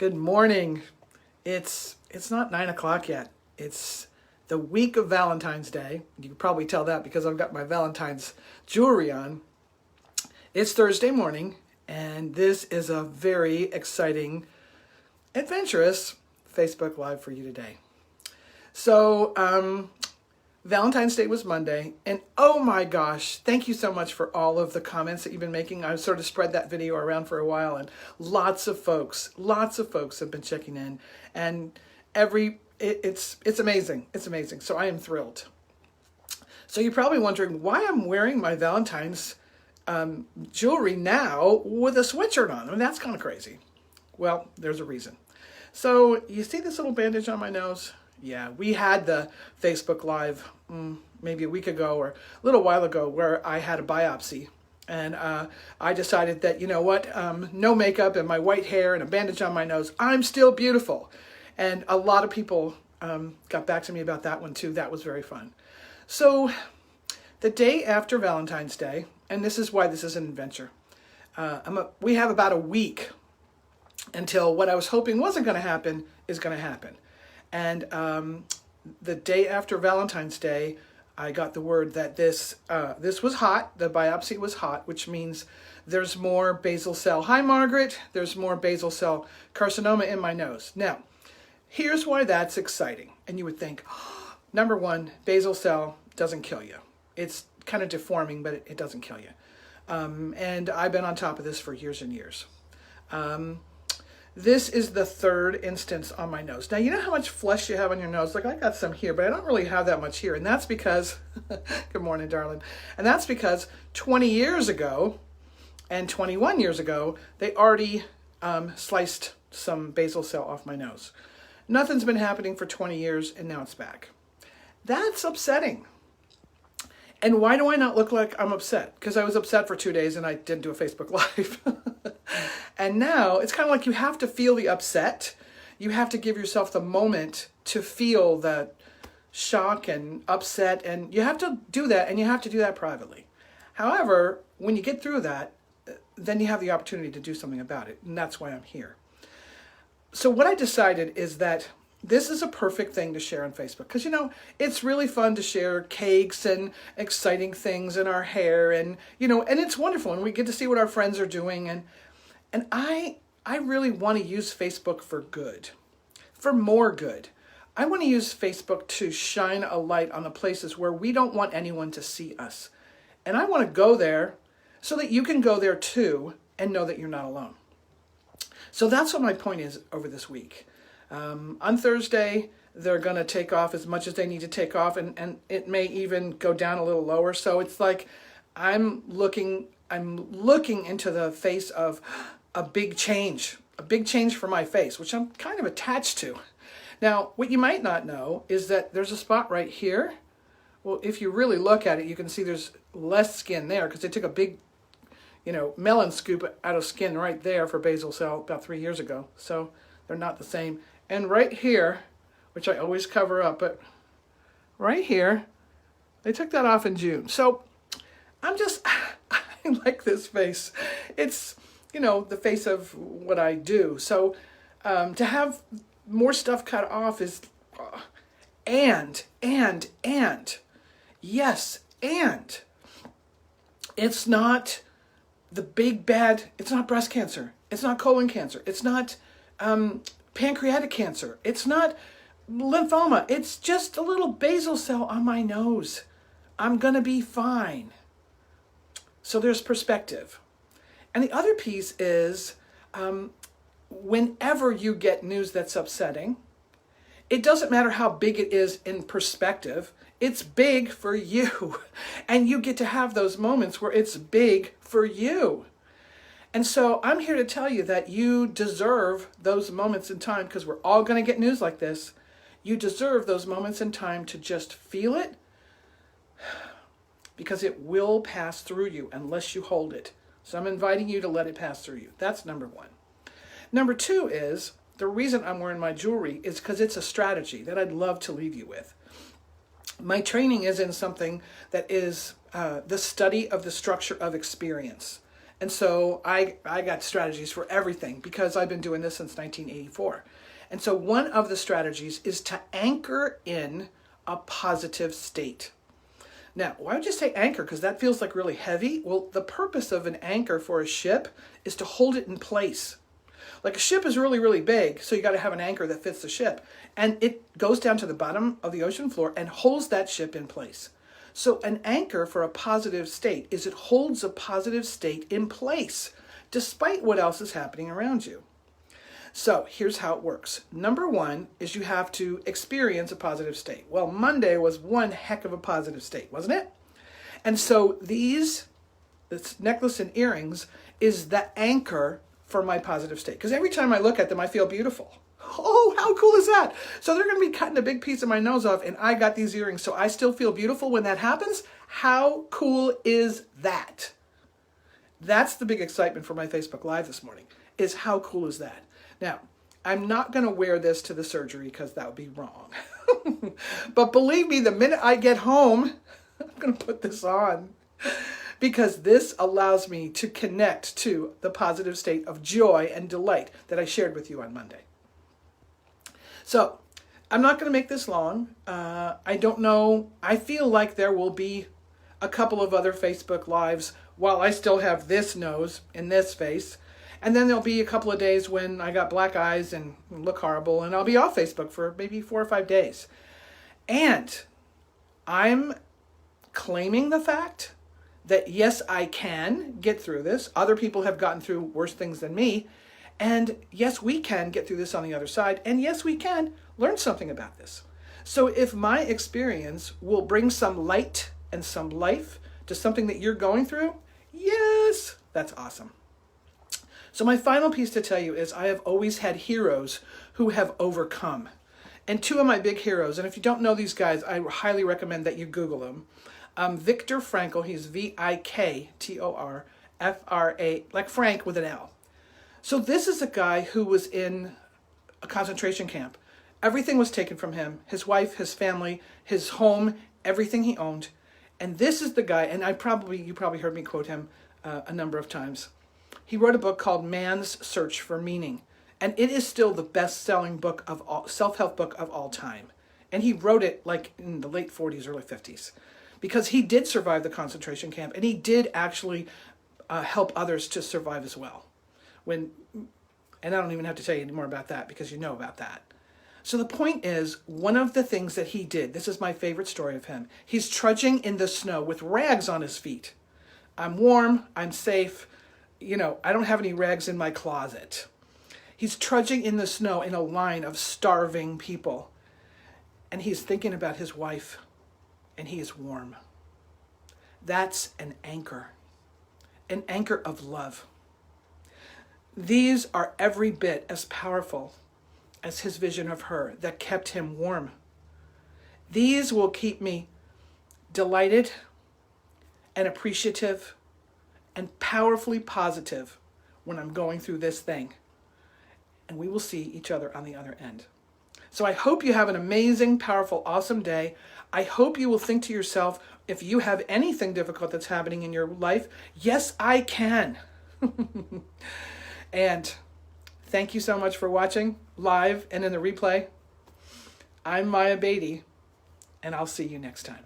Good morning. It's not 9 o'clock yet. It's the week of Valentine's Day. You can probably tell that because I've got my Valentine's jewelry on. It's Thursday morning, and this is a very exciting, adventurous Facebook Live for you today. So, Valentine's Day was Monday, and oh my gosh, thank you so much for all of the comments that you've been making. I've sort of spread that video around for a while, and lots of folks have been checking in, and it's amazing. It's amazing. So I am thrilled. So you're probably wondering why I'm wearing my Valentine's jewelry now with a sweatshirt on. I mean, that's kind of crazy. Well, there's a reason. So you see this little bandage on my nose? Yeah, we had the Facebook Live maybe a week ago or a little while ago where I had a biopsy. And I decided that, you know what, no makeup and my white hair and a bandage on my nose, I'm still beautiful. And a lot of people got back to me about that one too. That was very fun. So the day after Valentine's Day, and this is why this is an adventure, we have about a week until what I was hoping wasn't going to happen is going to happen. And the day after Valentine's Day, I got the word that this was hot. The biopsy was hot, which means there's more basal cell. Hi, Margaret. There's more basal cell carcinoma in my nose. Now, here's why that's exciting. And you would think, number one, basal cell doesn't kill you. It's kind of deforming, but it doesn't kill you. And I've been on top of this for years and years. This is the third instance on my nose. Now, you know how much flesh you have on your nose? Like, I got some here, but I don't really have that much here. And that's because, good morning, darling. And that's because 20 years ago and 21 years ago, they already sliced some basal cell off my nose. Nothing's been happening for 20 years, and now it's back. That's upsetting. And why do I not look like I'm upset? Because I was upset for 2 days and I didn't do a Facebook Live. And now it's kind of like you have to feel the upset. You have to give yourself the moment to feel the shock and upset. And you have to do that, and you have to do that privately. However, when you get through that, then you have the opportunity to do something about it. And that's why I'm here. So what I decided is that this is a perfect thing to share on Facebook because, you know, it's really fun to share cakes and exciting things in our hair and, you know, and it's wonderful and we get to see what our friends are doing. And I really want to use Facebook for good, for more good. I want to use Facebook to shine a light on the places where we don't want anyone to see us. And I want to go there so that you can go there too and know that you're not alone. So that's what my point is over this week. On Thursday, they're going to take off as much as they need to take off, and it may even go down a little lower. So it's like I'm looking into the face of a big change for my face, which I'm kind of attached to. Now, what you might not know is that there's a spot right here. Well, if you really look at it, you can see there's less skin there because they took a big, you know, melon scoop out of skin right there for basal cell about 3 years ago. So they're not the same. And right here, which I always cover up, but right here, they took that off in June. So I like this face. It's, you know, the face of what I do. So to have more stuff cut off is, and, yes, and it's not the big bad, it's not breast cancer. It's not colon cancer. It's not pancreatic cancer. It's not lymphoma. It's just a little basal cell on my nose. I'm going to be fine. So there's perspective. And the other piece is whenever you get news that's upsetting, it doesn't matter how big it is in perspective. It's big for you. And you get to have those moments where it's big for you. And so I'm here to tell you that you deserve those moments in time because we're all going to get news like this. You deserve those moments in time to just feel it because it will pass through you unless you hold it. So I'm inviting you to let it pass through you. That's number one. Number two is the reason I'm wearing my jewelry is because it's a strategy that I'd love to leave you with. My training is in something that is the study of the structure of experience. And so I got strategies for everything because I've been doing this since 1984. And so one of the strategies is to anchor in a positive state. Now, why would you say anchor? Because that feels like really heavy. Well, the purpose of an anchor for a ship is to hold it in place. Like a ship is really, really big, so you got to have an anchor that fits the ship. And it goes down to the bottom of the ocean floor and holds that ship in place. So an anchor for a positive state is it holds a positive state in place, despite what else is happening around you. So here's how it works. Number one is you have to experience a positive state. Well, Monday was one heck of a positive state, wasn't it? And so this necklace and earrings is the anchor for my positive state. Because every time I look at them, I feel beautiful. Oh, how cool is that? So they're going to be cutting a big piece of my nose off, and I got these earrings, so I still feel beautiful when that happens. How cool is that? That's the big excitement for my Facebook Live this morning, is how cool is that? Now, I'm not going to wear this to the surgery because that would be wrong. But believe me, the minute I get home, I'm going to put this on because this allows me to connect to the positive state of joy and delight that I shared with you on Monday. So I'm not going to make this long. I don't know. I feel like there will be a couple of other Facebook Lives while I still have this nose and this face. And then there'll be a couple of days when I got black eyes and look horrible, and I'll be off Facebook for maybe 4 or 5 days. And I'm claiming the fact that, yes, I can get through this. Other people have gotten through worse things than me. And yes, we can get through this on the other side. And yes, we can learn something about this. So if my experience will bring some light and some life to something that you're going through, yes, that's awesome. So my final piece to tell you is I have always had heroes who have overcome. And two of my big heroes, and if you don't know these guys, I highly recommend that you Google them. Viktor Frankl, he's Viktor, F-R-A, like Frank with an L. So this is a guy who was in a concentration camp. Everything was taken from him, his wife, his family, his home, everything he owned. And this is the guy, and you probably heard me quote him a number of times. He wrote a book called Man's Search for Meaning, and it is still the best-selling book of all, self-help book of all time. And he wrote it like in the late 40s, early 50s, because he did survive the concentration camp, and he did actually help others to survive as well. And I don't even have to tell you any more about that because you know about that. So the point is, one of the things that he did, this is my favorite story of him, he's trudging in the snow with rags on his feet. I'm warm, I'm safe, I don't have any rags in my closet. He's trudging in the snow in a line of starving people. And he's thinking about his wife, and he is warm. That's an anchor of love. These are every bit as powerful as his vision of her that kept him warm. These will keep me delighted and appreciative and powerfully positive when I'm going through this thing. And we will see each other on the other end. So I hope you have an amazing, powerful, awesome day. I hope you will think to yourself, if you have anything difficult that's happening in your life, yes, I can. And thank you so much for watching live and in the replay. I'm Maya Beatty, and I'll see you next time.